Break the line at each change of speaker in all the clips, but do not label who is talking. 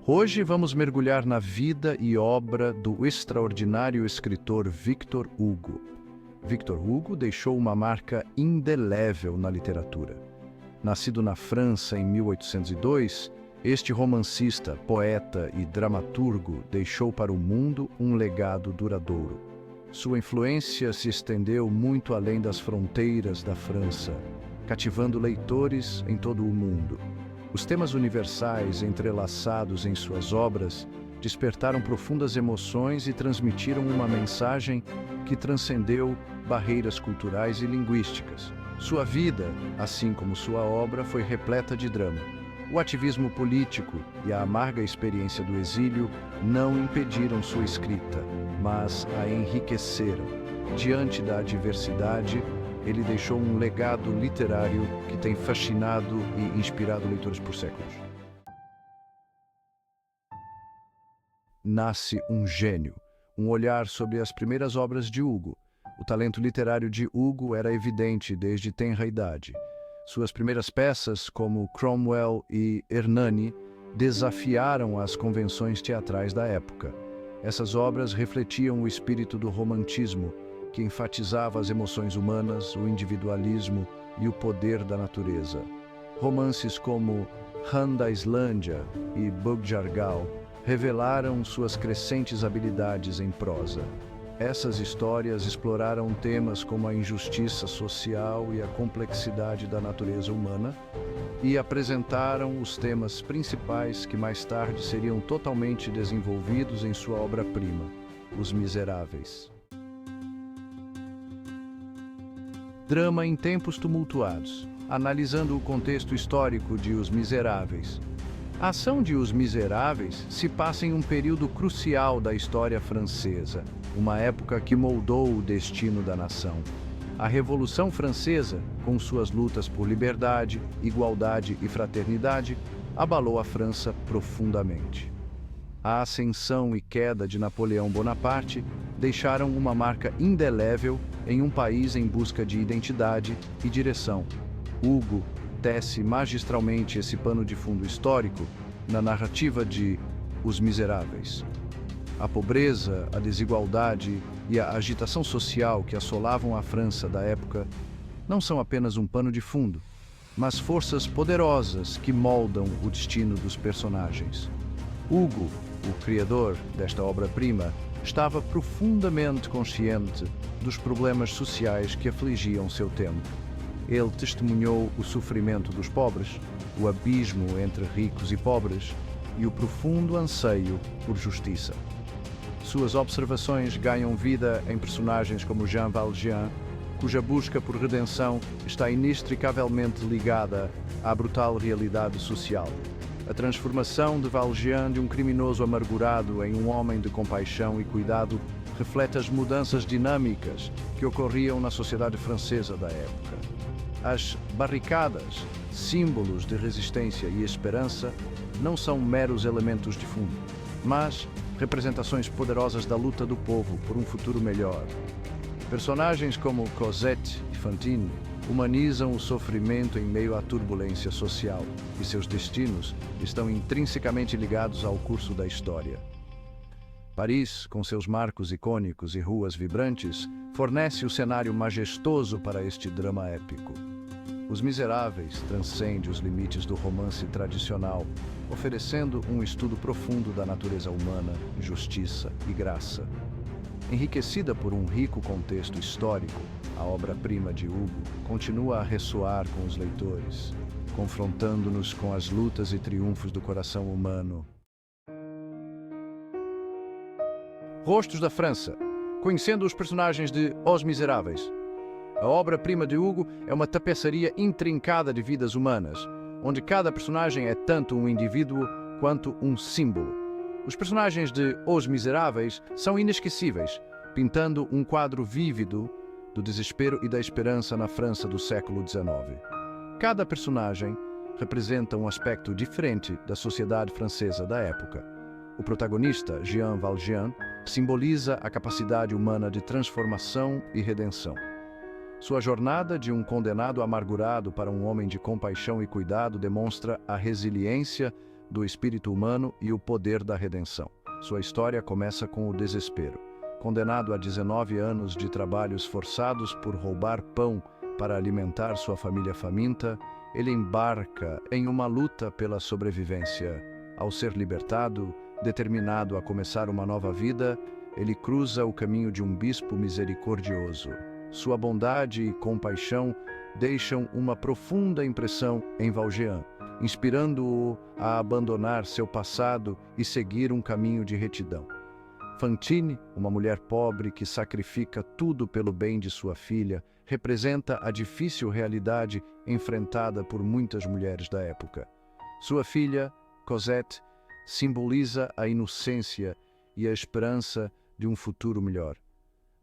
Hoje vamos mergulhar na vida e obra do extraordinário escritor Victor Hugo. Victor Hugo deixou uma marca indelével na literatura. Nascido na França em 1802, este romancista, poeta e dramaturgo deixou para o mundo um legado duradouro. Sua influência se estendeu muito além das fronteiras da França, cativando leitores em todo o mundo. Os temas universais entrelaçados em suas obras despertaram profundas emoções e transmitiram uma mensagem que transcendeu barreiras culturais e linguísticas. Sua vida, assim como sua obra, foi repleta de drama. O ativismo político e a amarga experiência do exílio não impediram sua escrita, mas a enriqueceram. Diante da adversidade, ele deixou um legado literário que tem fascinado e inspirado leitores por séculos. Nasce um gênio, um olhar sobre as primeiras obras de Hugo. O talento literário de Hugo era evidente desde tenra idade. Suas primeiras peças, como Cromwell e Hernani, desafiaram as convenções teatrais da época. Essas obras refletiam o espírito do romantismo, que enfatizava as emoções humanas, o individualismo e o poder da natureza. Romances como Han da Islândia e Bugjargal revelaram suas crescentes habilidades em prosa. Essas histórias exploraram temas como a injustiça social e a complexidade da natureza humana e apresentaram os temas principais que mais tarde seriam totalmente desenvolvidos em sua obra-prima, Os Miseráveis. Drama em tempos tumultuados, analisando o contexto histórico de Os Miseráveis. A ação de Os Miseráveis se passa em um período crucial da história francesa, uma época que moldou o destino da nação. A Revolução Francesa, com suas lutas por liberdade, igualdade e fraternidade, abalou a França profundamente. A ascensão e queda de Napoleão Bonaparte deixaram uma marca indelével em um país em busca de identidade e direção. Hugo tece magistralmente esse pano de fundo histórico na narrativa de Os Miseráveis. A pobreza, a desigualdade e a agitação social que assolavam a França da época não são apenas um pano de fundo, mas forças poderosas que moldam o destino dos personagens. Hugo, o criador desta obra-prima, estava profundamente consciente dos problemas sociais que afligiam seu tempo. Ele testemunhou o sofrimento dos pobres, o abismo entre ricos e pobres e o profundo anseio por justiça. Suas observações ganham vida em personagens como Jean Valjean, cuja busca por redenção está inextricavelmente ligada à brutal realidade social. A transformação de Valjean de um criminoso amargurado em um homem de compaixão e cuidado reflete as mudanças dinâmicas que ocorriam na sociedade francesa da época. As barricadas, símbolos de resistência e esperança, não são meros elementos de fundo, mas representações poderosas da luta do povo por um futuro melhor. Personagens como Cosette e Fantine humanizam o sofrimento em meio à turbulência social, e seus destinos estão intrinsecamente ligados ao curso da história. Paris, com seus marcos icônicos e ruas vibrantes, fornece o cenário majestoso para este drama épico. Os Miseráveis transcende os limites do romance tradicional, oferecendo um estudo profundo da natureza humana, justiça e graça. Enriquecida por um rico contexto histórico, a obra-prima de Hugo continua a ressoar com os leitores, confrontando-nos com as lutas e triunfos do coração humano. Rostos da França. Conhecendo os personagens de Os Miseráveis. A obra-prima de Hugo é uma tapeçaria intrincada de vidas humanas, onde cada personagem é tanto um indivíduo quanto um símbolo. Os personagens de Os Miseráveis são inesquecíveis, pintando um quadro vívido do desespero e da esperança na França do século XIX. Cada personagem representa um aspecto diferente da sociedade francesa da época. O protagonista, Jean Valjean, simboliza a capacidade humana de transformação e redenção. Sua jornada de um condenado amargurado para um homem de compaixão e cuidado demonstra a resiliência, do espírito humano e o poder da redenção. Sua história começa com o desespero. Condenado a 19 anos de trabalhos forçados por roubar pão para alimentar sua família faminta, ele embarca em uma luta pela sobrevivência. Ao ser libertado, determinado a começar uma nova vida, ele cruza o caminho de um bispo misericordioso. Sua bondade e compaixão deixam uma profunda impressão em Valjean, inspirando-o a abandonar seu passado e seguir um caminho de retidão. Fantine, uma mulher pobre que sacrifica tudo pelo bem de sua filha, representa a difícil realidade enfrentada por muitas mulheres da época. Sua filha, Cosette, simboliza a inocência e a esperança de um futuro melhor.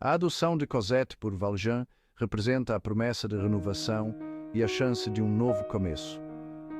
A adoção de Cosette por Valjean representa a promessa de renovação e a chance de um novo começo.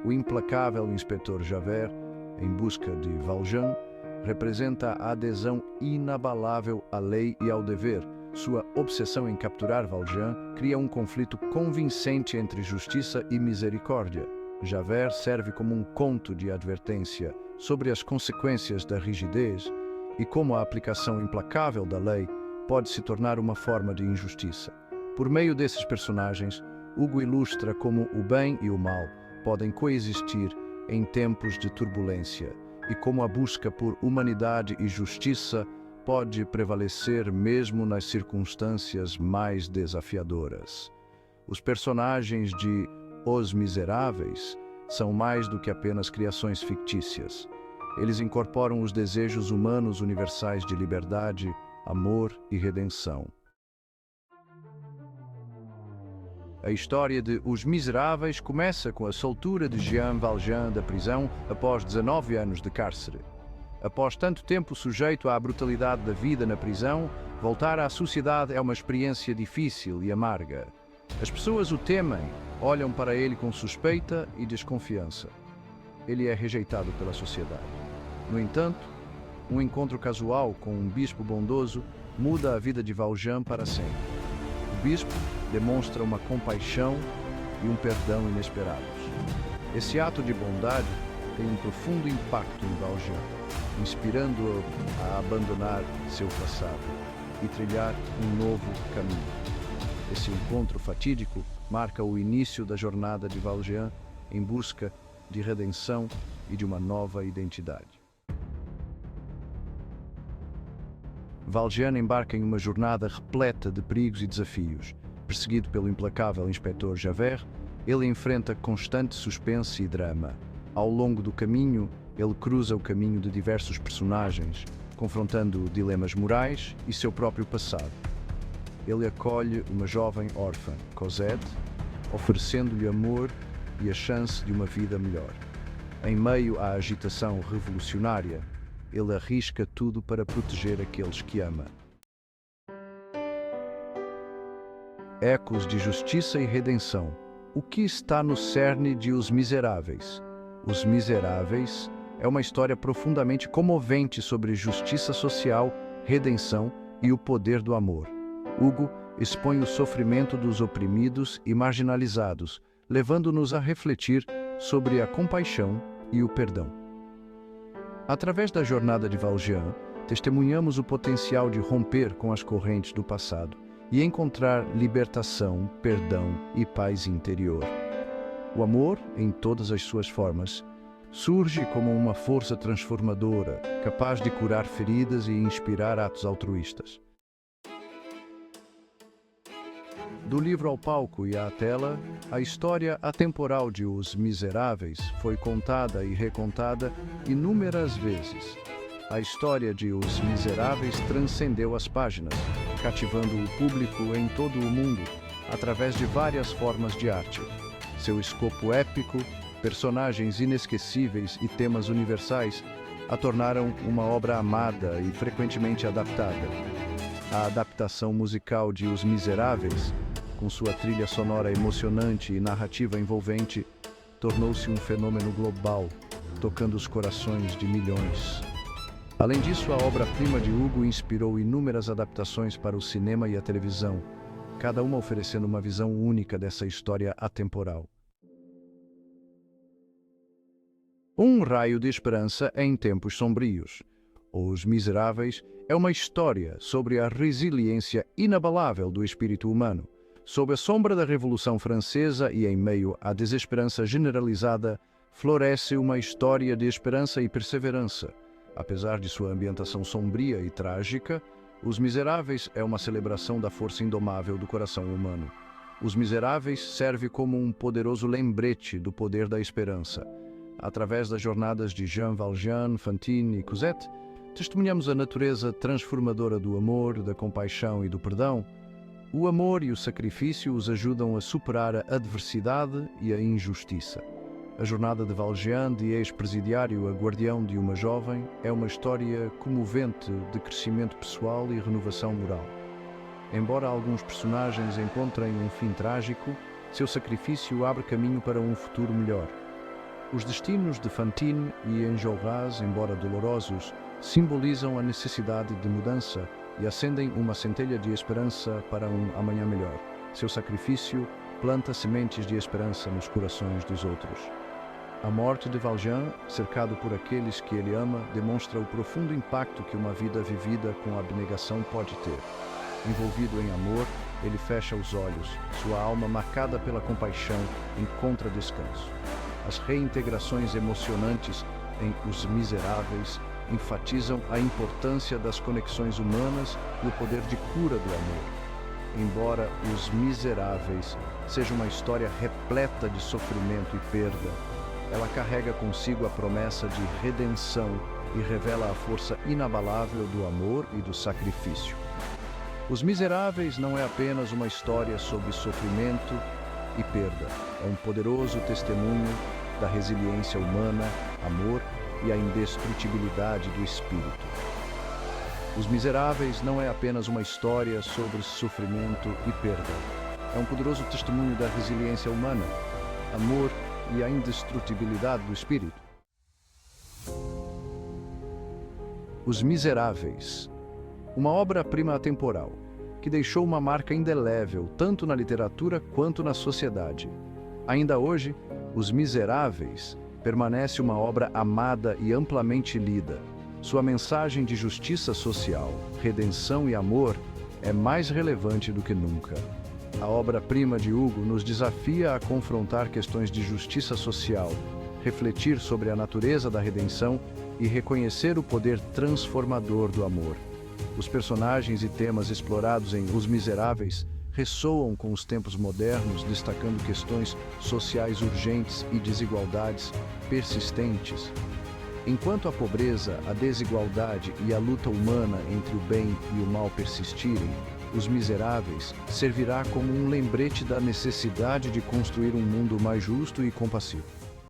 O implacável inspetor Javert, em busca de Valjean, representa a adesão inabalável à lei e ao dever. Sua obsessão em capturar Valjean cria um conflito convincente entre justiça e misericórdia. Javert serve como um conto de advertência sobre as consequências da rigidez e como a aplicação implacável da lei pode se tornar uma forma de injustiça. Por meio desses personagens, Hugo ilustra como o bem e o mal podem coexistir em tempos de turbulência e como a busca por humanidade e justiça pode prevalecer mesmo nas circunstâncias mais desafiadoras. Os personagens de Os Miseráveis são mais do que apenas criações fictícias. Eles incorporam os desejos humanos universais de liberdade, amor e redenção. A história de Os Miseráveis começa com a soltura de Jean Valjean da prisão após 19 anos de cárcere. Após tanto tempo sujeito à brutalidade da vida na prisão, voltar à sociedade é uma experiência difícil e amarga. As pessoas o temem, olham para ele com suspeita e desconfiança. Ele é rejeitado pela sociedade. No entanto, um encontro casual com um bispo bondoso muda a vida de Valjean para sempre. O bispo demonstra uma compaixão e um perdão inesperados. Esse ato de bondade tem um profundo impacto em Valjean, inspirando-o a abandonar seu passado e trilhar um novo caminho. Esse encontro fatídico marca o início da jornada de Valjean em busca de redenção e de uma nova identidade. Valjean embarca em uma jornada repleta de perigos e desafios. Perseguido pelo implacável inspetor Javert, ele enfrenta constante suspense e drama. Ao longo do caminho, ele cruza o caminho de diversos personagens, confrontando dilemas morais e seu próprio passado. Ele acolhe uma jovem órfã, Cosette, oferecendo-lhe amor e a chance de uma vida melhor. Em meio à agitação revolucionária, ele arrisca tudo para proteger aqueles que ama. Ecos de justiça e redenção. O que está no cerne de Os Miseráveis? Os Miseráveis é uma história profundamente comovente sobre justiça social, redenção e o poder do amor. Hugo expõe o sofrimento dos oprimidos e marginalizados, levando-nos a refletir sobre a compaixão e o perdão. Através da jornada de Valjean, testemunhamos o potencial de romper com as correntes do passado e encontrar libertação, perdão e paz interior. O amor, em todas as suas formas, surge como uma força transformadora, capaz de curar feridas e inspirar atos altruístas. Do livro ao palco e à tela, a história atemporal de Os Miseráveis foi contada e recontada inúmeras vezes. A história de Os Miseráveis transcendeu as páginas, cativando o público em todo o mundo, através de várias formas de arte. Seu escopo épico, personagens inesquecíveis e temas universais a tornaram uma obra amada e frequentemente adaptada. A adaptação musical de Os Miseráveis, com sua trilha sonora emocionante e narrativa envolvente, tornou-se um fenômeno global, tocando os corações de milhões. Além disso, a obra-prima de Hugo inspirou inúmeras adaptações para o cinema e a televisão, cada uma oferecendo uma visão única dessa história atemporal. Um raio de esperança em tempos sombrios. Os Miseráveis é uma história sobre a resiliência inabalável do espírito humano. Sob a sombra da Revolução Francesa e em meio à desesperança generalizada, floresce uma história de esperança e perseverança. Apesar de sua ambientação sombria e trágica, Os Miseráveis é uma celebração da força indomável do coração humano. Os Miseráveis serve como um poderoso lembrete do poder da esperança. Através das jornadas de Jean Valjean, Fantine e Cosette, testemunhamos a natureza transformadora do amor, da compaixão e do perdão. O amor e o sacrifício os ajudam a superar a adversidade e a injustiça. A jornada de Valjean, de ex-presidiário a guardião de uma jovem, é uma história comovente de crescimento pessoal e renovação moral. Embora alguns personagens encontrem um fim trágico, seu sacrifício abre caminho para um futuro melhor. Os destinos de Fantine e Enjolras, embora dolorosos, simbolizam a necessidade de mudança e acendem uma centelha de esperança para um amanhã melhor. Seu sacrifício planta sementes de esperança nos corações dos outros. A morte de Valjean, cercado por aqueles que ele ama, demonstra o profundo impacto que uma vida vivida com abnegação pode ter. Envolvido em amor, ele fecha os olhos, sua alma marcada pela compaixão encontra descanso. As reintegrações emocionantes em Os Miseráveis enfatizam a importância das conexões humanas e o poder de cura do amor. Embora Os Miseráveis seja uma história repleta de sofrimento e perda, ela carrega consigo a promessa de redenção e revela a força inabalável do amor e do sacrifício. Os Miseráveis não é apenas uma história sobre sofrimento e perda, é um poderoso testemunho da resiliência humana, amor e a indestrutibilidade do espírito. Os Miseráveis não é apenas uma história sobre sofrimento e perda, é um poderoso testemunho da resiliência humana, amor e a indestrutibilidade do espírito. Os Miseráveis, uma obra-prima atemporal, que deixou uma marca indelével tanto na literatura quanto na sociedade. Ainda hoje, Os Miseráveis permanece uma obra amada e amplamente lida. Sua mensagem de justiça social, redenção e amor é mais relevante do que nunca. A obra-prima de Hugo nos desafia a confrontar questões de justiça social, refletir sobre a natureza da redenção e reconhecer o poder transformador do amor. Os personagens e temas explorados em Os Miseráveis ressoam com os tempos modernos, destacando questões sociais urgentes e desigualdades persistentes. Enquanto a pobreza, a desigualdade e a luta humana entre o bem e o mal persistirem, Os Miseráveis servirá como um lembrete da necessidade de construir um mundo mais justo e compassivo.